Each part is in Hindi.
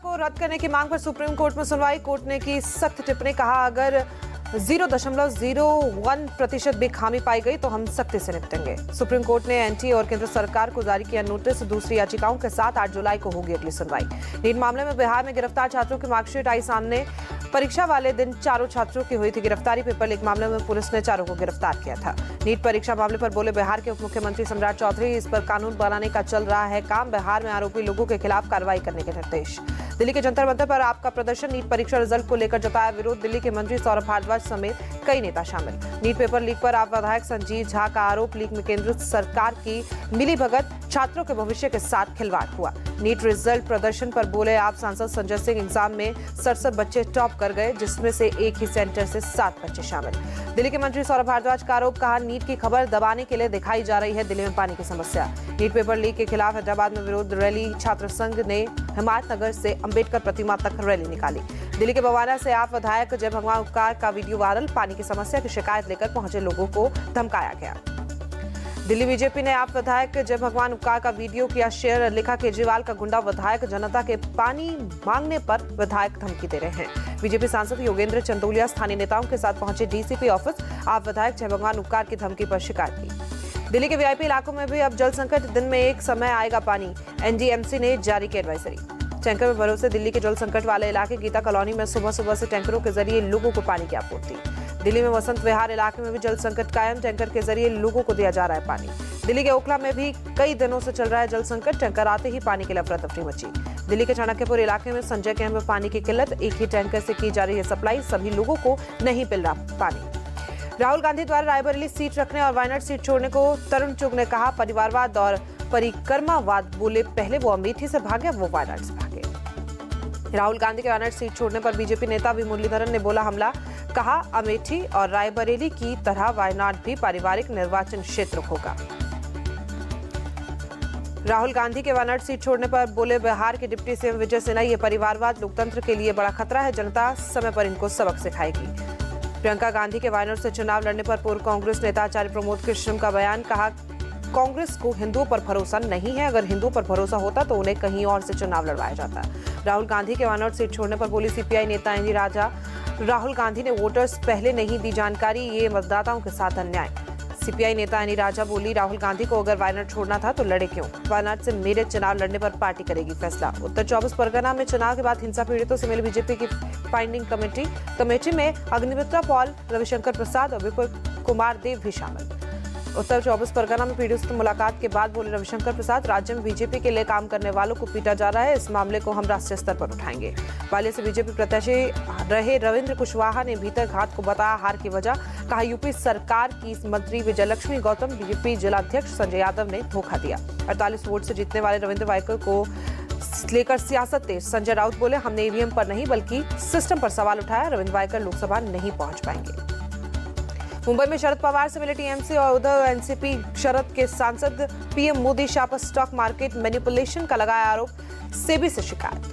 को रद्द करने की मांग पर सुप्रीम कोर्ट में सुनवाई। कोर्ट ने की सख्त टिप्पणी, कहा अगर 0.01% भी खामी पाई गई तो हम सख्ती से निपटेंगे। सुप्रीम कोर्ट ने एनटीए और केंद्र सरकार को जारी किया नोटिस। दूसरी याचिकाओं के साथ 8 जुलाई को होगी अगली सुनवाई। नीट मामले में बिहार में गिरफ्तार छात्रों की मार्कशीट आई सामने। परीक्षा वाले दिन चारों छात्रों की हुई थी गिरफ्तारी। पेपर लीक मामले में पुलिस ने चारों को गिरफ्तार किया था। नीट परीक्षा मामले पर बोले बिहार के उप मुख्यमंत्री सम्राट चौधरी, इस पर कानून बनाने का चल रहा है काम। बिहार में आरोपी लोगों के खिलाफ कार्रवाई करने के निर्देश। दिल्ली के जंतर मंतर पर आपका प्रदर्शन, नीट परीक्षा रिजल्ट को लेकर जताया विरोध। दिल्ली के मंत्री सौरभ भारद्वाज समेत कई नेता शामिल। नीट पेपर लीक पर आप विधायक संजीव झा का आरोप, लीक में केंद्र सरकार की मिलीभगत, छात्रों के भविष्य के साथ खिलवाड़ हुआ। नीट रिजल्ट प्रदर्शन पर बोले आप सांसद संजय सिंह, एग्जाम में 67 बच्चे टॉप कर गए, जिसमें से एक ही सेंटर से 7 बच्चे शामिल। दिल्ली के मंत्री सौरभ भारद्वाज का आरोप, कहा नीट की खबर दबाने के लिए दिखाई जा रही है दिल्ली में पानी की समस्या। नीट पेपर लीक के खिलाफ हैदराबाद में विरोध रैली, छात्र संघ ने हिमायतनगर से अंबेडकर प्रतिमा तक रैली निकाली। दिल्ली के बवाना से आप विधायक जय भगवान उपकार का वीडियो वायरल, पानी की समस्या की शिकायत लेकर पहुंचे लोगों को धमकाया गया। दिल्ली बीजेपी ने आप विधायक जय भगवान उपकार का वीडियो किया शेयर, लिखा केजरीवाल का गुंडा विधायक जनता के पानी मांगने पर विधायक धमकी दे रहे हैं। बीजेपी सांसद योगेंद्र चंदोलिया स्थानीय नेताओं के साथ पहुंचे डीसीपी ऑफिस, आप विधायक जय भगवान उपकार की धमकी पर शिकायत की। दिल्ली के वीआईपी इलाकों में भी अब जल संकट, दिन में एक समय आएगा पानी। एनडीएमसी ने जारी की एडवाइजरी। टैंकर में भरोसे दिल्ली के जल संकट वाले इलाके गीता कॉलोनी में सुबह सुबह से टैंकरों के जरिए लोगों को पानी की आपूर्ति। दिल्ली में वसंत विहार इलाके में भी जल संकट कायम, टैंकर के जरिए लोगों को दिया जा रहा है पानी। दिल्ली के ओखला में भी कई दिनों से चल रहा है जल संकट, टैंकर आते ही पानी के लिए अफरा तफरी मची। दिल्ली के चाणक्यपुर इलाके में संजय कैंप में पानी की किल्लत, एक ही टैंकर से की जा रही है सप्लाई, सभी लोगों को नहीं मिल रहा पानी। राहुल गांधी द्वारा रायबरेली सीट रखने और वायनाड सीट छोड़ने को तरुण चुग ने कहा परिवारवाद और परिक्रमावाद, बोले पहले वो अमेठी से भागे, वो वायनाड से भागे। राहुल गांधी के वायनाड सीट छोड़ने पर बीजेपी नेता वी मुरलीधरन ने बोला हमला, कहा अमेठी और रायबरेली की तरह वायनाड भी पारिवारिक निर्वाचन क्षेत्र होगा। राहुल गांधी के वायनाड सीट छोड़ने पर बोले बिहार के डिप्टी सीएम विजय सिन्हा, ये परिवारवाद लोकतंत्र के लिए बड़ा खतरा है, जनता समय पर इनको सबक सिखाएगी। प्रियंका गांधी के वायनाड से चुनाव लड़ने पर पूर्व कांग्रेस नेता आचार्य प्रमोद कृष्णम का बयान, कहा कांग्रेस को हिंदुओं पर भरोसा नहीं है, अगर हिंदुओं पर भरोसा होता तो उन्हें कहीं और से चुनाव लड़वाया जाता। राहुल गांधी के वायनाड सीट छोड़ने पर बोली सीपीआई नेता एनडी राजा, राहुल गांधी ने वोटर्स पहले नहीं दी जानकारी, ये मतदाताओं के साथ अन्याय। सीपीआई नेता एनी राजा बोली राहुल गांधी को अगर वायनाड छोड़ना था तो लड़े क्यों, वायनाड से मेरे चुनाव लड़ने पर पार्टी करेगी फैसला। उत्तर 24 परगना में चुनाव के बाद हिंसा पीड़ितों से मिली बीजेपी की फाइंडिंग कमेटी में अग्निमित्रा पॉल, रविशंकर प्रसाद और विपुल कुमार देव भी शामिल। उत्तर 24 परगना में पीड़ितों से मुलाकात के बाद बोले रविशंकर प्रसाद, राज्य में बीजेपी के लिए काम करने वालों को पीटा जा रहा है, इस मामले को हम राष्ट्रीय स्तर पर उठाएंगे। पाली से बीजेपी प्रत्याशी रहे रविंद्र कुशवाहा ने भीतर घात को बताया हार की वजह, कहा यूपी सरकार की मंत्री विजयलक्ष्मी गौतम, बीजेपी जिलाध्यक्ष संजय यादव ने धोखा दिया। 48 वोट से जीतने वाले रविंद्र वायकर को लेकर सियासत तेज, संजय राउत बोले हमने ईवीएम पर नहीं बल्कि सिस्टम पर सवाल उठाया, रविंद्र वायकर लोकसभा नहीं पहुंच पाएंगे। मुंबई में शरद पवार से मिले टीएमसी और उद्धव एनसीपी, शरद के सांसद पीएम मोदी शाह पर स्टॉक मार्केट मैनिपुलेशन का लगाया आरोप, सेबी से शिकायत।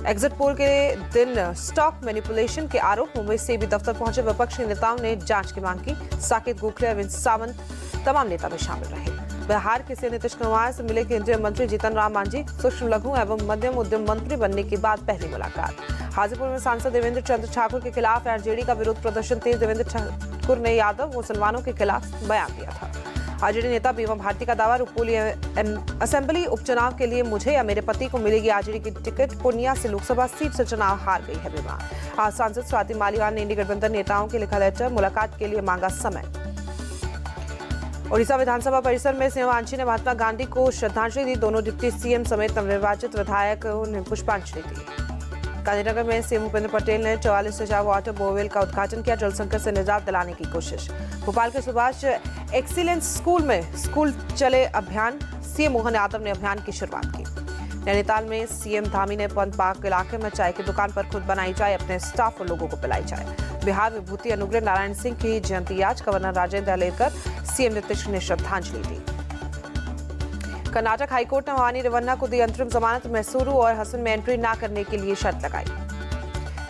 एग्जिट पोल के दिन स्टॉक मैनिपुलेशन के आरोप, मुंबई सेबी दफ्तर पहुंचे विपक्ष के नेताओं ने जांच की मांग की। साकेत गोखले, अरविंद सावंत, तमाम नेता में शामिल रहे। बिहार के सीएम नीतीश कुमार से मिले केंद्रीय मंत्री जीतन राम मांझी, सूक्ष्म लघु एवं मध्यम उद्यम मंत्री बनने के बाद पहली मुलाकात। हाजीपुर में सांसद देवेंद्र चंद्र ठाकुर के खिलाफ आरजेडी का विरोध प्रदर्शन तेज, देवेंद्र ठाकुर ने यादव मुसलमानों के खिलाफ बयान दिया था। आरजेडी नेता बीमा भारती का दावा, रुपोली असेंबली उपचुनाव के लिए मुझे या मेरे पति को मिलेगी आरजेडी की टिकट, पूर्णिया से लोकसभा सीट से चुनाव हार गई है बीमा। आज सांसद स्वाति मालीवाल ने इंडी गठबंधन नेताओं के लिखा लेटर, मुलाकात के लिए मांगा समय। ओडिशा विधानसभा परिसर में सीएम वांची ने महात्मा गांधी को श्रद्धांजलि दी, दोनों डिप्टी सीएम समेत नवनिर्वाचित विधायकों ने पुष्पांजलि दी। गांधीनगर में सीएम भूपेंद्र पटेल ने 44 सजाव वाटर बोरवेल का उद्घाटन किया, जल संकट से निजात दिलाने की कोशिश। भोपाल के सुभाष एक्सीलेंस स्कूल में स्कूल चले अभियान, सीएम मोहन यादव ने अभियान की शुरुआत की। नैनीताल में सीएम धामी ने पंत पार्क इलाके में चाय की दुकान पर खुद बनाई चाय, अपने स्टाफ और लोगों को पिलाई चाय। बिहार विभूति अनुग्रह नारायण सिंह की जयंती आज, गवर्नर राजेंद्र लेकर सीएम नीतीश ने श्रद्धांजलि दी। कर्नाटक हाईकोर्ट ने भवानी रेवन्ना को दी अंतरिम जमानत, मैसूरू और हसन में एंट्री न करने के लिए शर्त लगाई।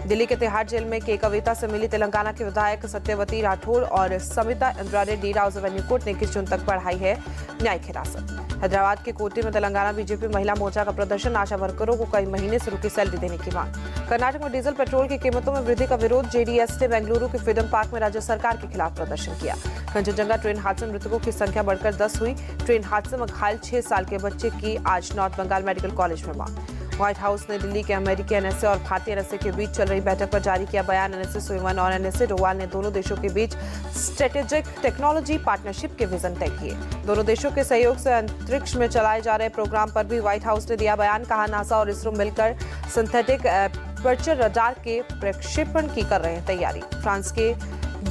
दिल्ली के तिहाड़ जेल में के कविता से मिली तेलंगाना के विधायक सत्यवती राठौड़ और समिता इंदिरा रेड्डी। राउज एवेन्यू कोर्ट ने 21 जून तक बढ़ाई है न्यायिक हिरासत। हैदराबाद के कोटे में तेलंगाना बीजेपी महिला मोर्चा का प्रदर्शन। आशा वर्करों को कई महीने से रुकी सैलरी देने की मांग। कर्नाटक में डीजल पेट्रोल की कीमतों में वृद्धि का विरोध। जेडीएस ने बेंगलुरु के फ्रीडम पार्क में राज्य सरकार के खिलाफ प्रदर्शन किया। कंचनजंगा ट्रेन हादसे में मृतकों की संख्या बढ़कर 10 हुई। ट्रेन हादसे में घायल 6 साल के बच्चे की आज नॉर्थ बंगाल मेडिकल कॉलेज में मौत। व्हाइट हाउस ने दिल्ली के अमेरिकी एनएसए और भारतीय एनएसए के बीच चल रही बैठक पर जारी किया बयान। एनएसए सुलेमान और एनएसए डोवाल ने दोनों देशों के बीच स्ट्रेटेजिक टेक्नोलॉजी पार्टनरशिप के विजन तय किए। दोनों देशों के सहयोग से अंतरिक्ष में चलाए जा रहे प्रोग्राम पर भी व्हाइट हाउस ने दिया बयान। कहा, नासा और इसरो मिलकर सिंथेटिक एपर्चर रडार के प्रक्षेपण की कर रहे हैं तैयारी। फ्रांस के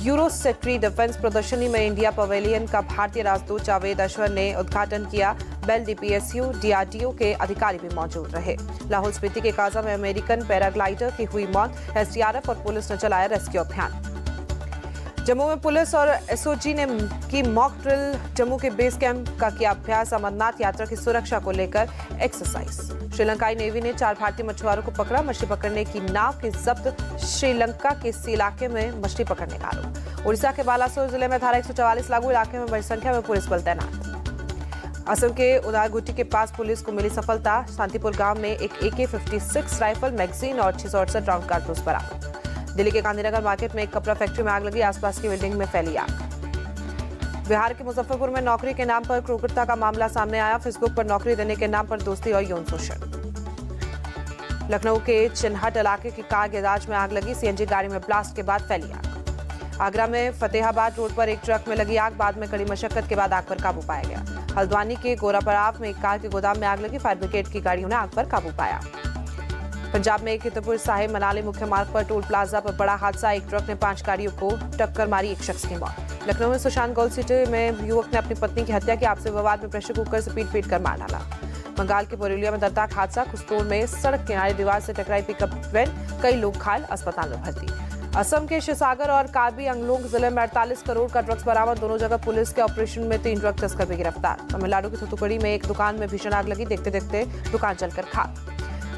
यूरोसेट्री डिफेंस प्रदर्शनी में इंडिया पवेलियन का भारतीय राजदूत जावेद अश्वर ने उद्घाटन किया। बेल डीपीएसयू डीआरडीओ के अधिकारी भी मौजूद रहे। लाहौल स्पीति के काजा में अमेरिकन पैराग्लाइडर की हुई मौत। एसडीआरएफ और पुलिस ने चलाया रेस्क्यू अभियान। जम्मू में पुलिस और एसओजी ने की मॉक ड्रिल। जम्मू के बेस कैंप का किया अभ्यास। अमरनाथ यात्रा की सुरक्षा को लेकर एक्सरसाइज। श्रीलंकाई नेवी ने 4 भारतीय मछुआरों को पकड़ा। मछली पकड़ने की नाव की जब्त। श्रीलंका के इस इलाके में मछली पकड़ने का आरोप। उड़ीसा के बालासोर जिले में धारा 144 लागू। इलाके में बड़ी संख्या में पुलिस बल तैनात। असम के उदारगुट्टी के पास पुलिस को मिली सफलता। शांतिपुर गांव में एक AK-56 राइफल, मैगजीन और 668 राउंड कारतूस बरामद। दिल्ली के गांधीनगर मार्केट में एक कपड़ा फैक्ट्री में आग लगी। आसपास की बिल्डिंग में फैली आग। बिहार के मुजफ्फरपुर में नौकरी के नाम पर क्रूरता का मामला सामने आया। फेसबुक पर नौकरी देने के नाम पर दोस्ती और यौन शोषण। लखनऊ के चिन्हट इलाके की कार गैराज में आग लगी। सीएनजी गाड़ी में ब्लास्ट के बाद फैली आग। आगरा में फतेहाबाद रोड पर एक ट्रक में लगी आग। बाद में कड़ी मशक्कत के बाद आग पर काबू पाया गया। हल्द्वानी के गोरापराव में एक कार के गोदाम में आग लगी। फायर ब्रिगेड की गाड़ियों ने आग पर काबू पाया। पंजाब में कीरतपुर साहिब मनाली मुख्य मार्ग पर टोल प्लाजा पर बड़ा हादसा। एक ट्रक ने 5 गाड़ियों को टक्कर मारी। एक शख्स की मौत। लखनऊ में सुशांत गोल्ड सिटी में युवक ने अपनी पत्नी की हत्या की। आपसी विवाद में प्रेशर कुकर से पीट कर मार डाला। बंगाल के बोरीवली में दर्दनाक हादसा। खुस्तोड़ में सड़क किनारे दीवार से टकराई पिकअप वैन। कई लोग घायल, अस्पताल में भर्ती। असम के शिवसागर और कार्बी आंगलोंग जिले में 48 करोड़ का ड्रग्स बरामद। दोनों जगह पुलिस के ऑपरेशन में 3 ड्रग तस्कर भी गिरफ्तार। तमिलनाडु की थूथुकुड़ी में एक दुकान में भीषण आग लगी। देखते देखते दुकान जलकर खाक।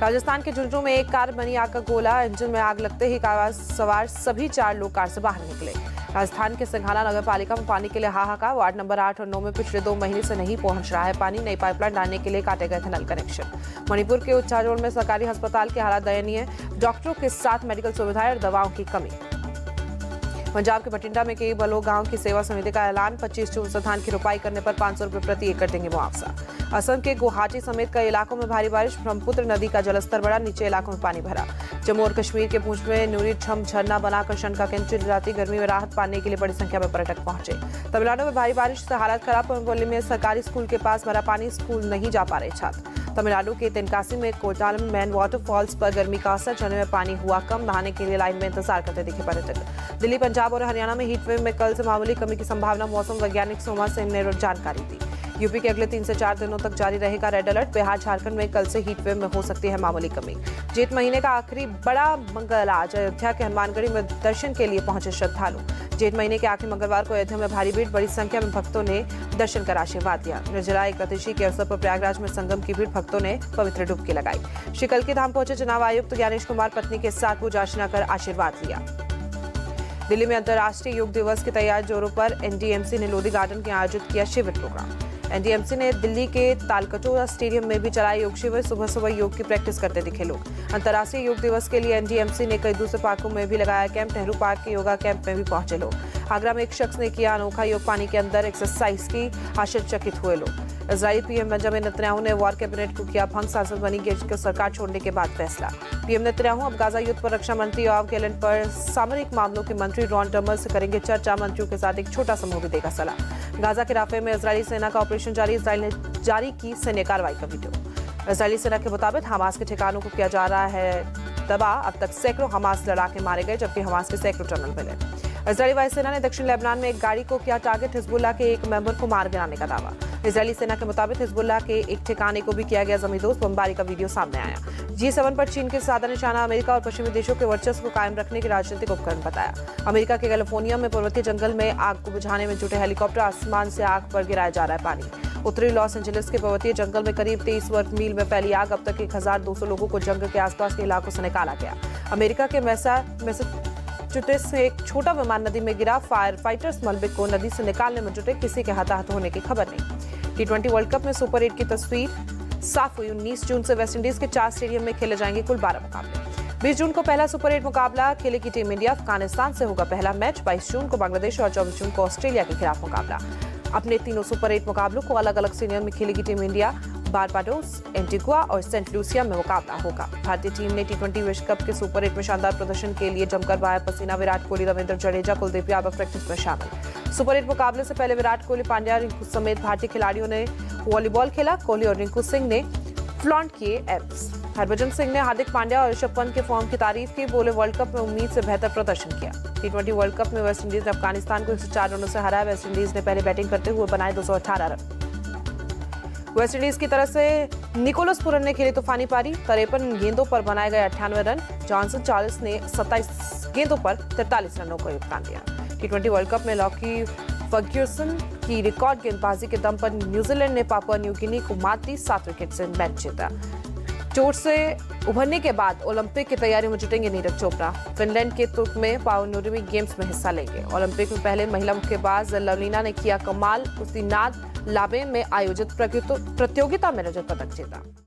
राजस्थान के झुंझुनू में एक कार बनी आग का गोला। इंजन में आग लगते ही कार सवार सभी 4 लोग कार से बाहर निकले। राजस्थान के सिंघाना नगर पालिका में पानी के लिए हाहाकार। वार्ड नंबर 8 और 9 में पिछले 2 महीने से नहीं पहुंच रहा है पानी। नई पाइपलाइन डालने के लिए काटे गए थे नल कनेक्शन। मणिपुर के उच्चाजोड़ में सरकारी अस्पताल के हालात दयनीय। डॉक्टरों के साथ मेडिकल सुविधाएं और दवाओं की कमी। पंजाब के बठिंडा में कई बलो गांव की सेवा समिति का ऐलान। 25 जून से धान की रोपाई करने पर 500 रुपये प्रति एकड़ देंगे मुआवजा। असम के गुवाहाटी समेत कई इलाकों में भारी बारिश। ब्रह्मपुत्र नदी का जलस्तर बढ़ा। नीचे इलाकों में पानी भरा। जम्मू और कश्मीर के पूंछ में नूरी छम झरना बना आकर्षण का केंद्र। राती गर्मी में राहत पाने के लिए बड़ी संख्या में पर्यटक पहुंचे। तमिलनाडु में भारी बारिश से हालत खराब। पम्बोली में सरकारी स्कूल के पास भरा पानी। स्कूल नहीं जा पा रहे छात्र। तमिलनाडु के तेनकासी में कोटालम मैन वाटरफॉल्स पर गर्मी का असर। झरने में पानी हुआ कम। नहाने के लिए लाइन में इंतजार करते दिखे पर्यटक। दिल्ली, पंजाब और हरियाणा में हीट वेव में कल से मामूली कमी की संभावना। मौसम वैज्ञानिक सोमा सिंह ने जानकारी दी। यूपी के अगले 3 से 4 दिनों तक जारी रहेगा रेड अलर्ट। बिहार, झारखंड में कल से हीट वेव में हो सकती है मामूली कमी। जेठ महीने का आखिरी बड़ा मंगल आज अयोध्या के हनुमानगढ़ी में दर्शन के लिए पहुंचे श्रद्धालु। जेठ महीने के आखिरी मंगलवार को अयोध्या में भारी भीड़। बड़ी संख्या में भक्तों ने दर्शन कर आशीर्वाद दिया। निर्जला एकादशी के अवसर पर प्रयागराज में संगम की भीड़। भक्तों ने पवित्र डुबकी लगाई। श्री कल्की धाम पहुंचे चुनाव आयुक्त ज्ञानेश कुमार पत्नी के साथ पूजा अर्चना कर आशीर्वाद लिया। दिल्ली में अंतर्राष्ट्रीय योग दिवस की तैयारी जोरों पर। एनडीएमसी ने लोधी गार्डन के आयोजित किया शिविर प्रोग्राम। एनडीएमसी ने दिल्ली के तालकटोरा स्टेडियम में भी चलाया योग शिविर। सुबह सुबह योग की प्रैक्टिस करते दिखे लोग। अंतर्राष्ट्रीय योग दिवस के लिए एनडीएमसी ने कई दूसरे पार्कों में भी लगाया कैंप। नेहरू पार्क के योगा कैंप में भी पहुंचे लोग। आगरा में एक शख्स ने किया अनोखा योग। पानी के अंदर एक्सरसाइज की। आश्चर्यचकित हुए लोग। इजरायली पीएम बेंजामिन नेतन्याहू ने वॉर कैबिनेट को किया भंग। सांसद बनी गेज को सरकार छोड़ने के बाद फैसला। पीएम नेतन्याहू अब गाजा युद्ध पर रक्षा मंत्री योआव गैलेंट पर सामरिक मामलों के मंत्री रॉन टर्मर से करेंगे चर्चा। मंत्रियों के साथ एक छोटा समूह भी देगा सलाह। गाजा के राफे में इजरायली सेना का ऑपरेशन जारी। इजरायल ने जारी की सैन्य कार्रवाई का वीडियो। इजरायली सेना के मुताबिक हमास के ठिकानों को किया जा रहा है तबाह। अब तक सैकड़ों हमास लड़ाके मारे गए, जबकि हमास के सैकड़ों टनल मिले। इजरायली वायुसेना ने दक्षिण लेबनान में एक गाड़ी को किया टारगेट। हिजबुल्लाह के एक मेंबर को मार गिराने का दावा। इजरायली सेना के मुताबिक हिजबुल्लाह के एक ठिकाने को भी किया गया जमींदोज। बमबारी का वीडियो सामने आया। G7 पर चीन के साधा निशाना। अमेरिका और पश्चिमी देशों के वर्चस्व को कायम रखने के राजनीतिक उपकरण बताया। अमेरिका के कैलिफोर्निया में पर्वतीय जंगल में आग को बुझाने में जुटे हेलीकॉप्टर। आसमान से आग पर गिराया जा रहा है पानी। उत्तरी लॉस एंजलिस के पर्वतीय जंगल में करीब 23 वर्ग मील में फैली आग। अब तक 1200 लोगों को जंगल के आसपास के इलाकों से निकाला गया। अमेरिका के मैसाचुसेट्स से एक छोटा विमान नदी में गिरा। फायर फाइटर्स मलबे को नदी से निकालने में जुटे, किसी के हताहत होने की खबर नहीं। टी20 वर्ल्ड कप में सुपर 8 की तस्वीर साफ हुई। 19 जून से वेस्टइंडीज के 4 स्टेडियम में खेले जाएंगे कुल 12 मुकाबले। 20 जून को पहला सुपर 8 मुकाबला खेलेगी टीम इंडिया। अफगानिस्तान से होगा पहला मैच। 22 जून को बांग्लादेश और 24 जून को ऑस्ट्रेलिया के खिलाफ मुकाबला। अपने तीनों सुपर 8 मुकाबलों को अलग अलग स्टेडियम में खेलेगी टीम इंडिया। बारबाडोस, एंटीगुआ और सेंट लूसिया में मुकाबला होगा। भारतीय टीम ने टी20 विश्व कप के सुपर 8 में शानदार प्रदर्शन के लिए जमकर बहाया पसीना। विराट कोहली, रविंद्र जडेजा, कुलदीप यादव प्रैक्टिस में शामिल। सुपर 8 मुकाबले से पहले विराट कोहली, पांड्या, रिंकू समेत भारतीय खिलाड़ियों ने वॉलीबॉल खेला। कोहली और रिंकू सिंह ने फ्लॉन्ट किए एब्स। हरभजन सिंह ने हार्दिक पांड्या और ऋषभ पंत के फॉर्म की तारीफ की। बोले, वर्ल्ड कप में उम्मीद से बेहतर प्रदर्शन किया। टी20 वर्ल्ड कप में वेस्टइंडीज ने अफगानिस्तान को 104 रनों से हराया। वेस्टइंडीज ने पहले बैटिंग करते हुए बनाए 218 रन। वेस्टइंडीज की तरफ से निकोलस पुरन ने खेली तूफानी पारी। 53 गेंदों पर बनाए गए 98 रन। जॉनसन चार्ल्स ने 27 गेंदों पर 43 रनों का योगदान दिया। टी20 वर्ल्ड कप में लॉकी फर्ग्यूसन की रिकॉर्ड गेंदबाजी के दम पर न्यूजीलैंड ने पापुआ न्यू गिनी को मात दी। 7 विकेट से मैच जीता। चोट से उभरने के बाद ओलंपिक की तैयारी में जुटेंगे नीरज चोपड़ा। फिनलैंड के तुर्क में पावनुरिमी गेम्स में हिस्सा लेंगे। ओलंपिक में पहले महिला मुक्केबाज लवलीना ने किया कमाल। उसी नाद लाबे में आयोजित प्रतियोगिता में रजत पदक जीता।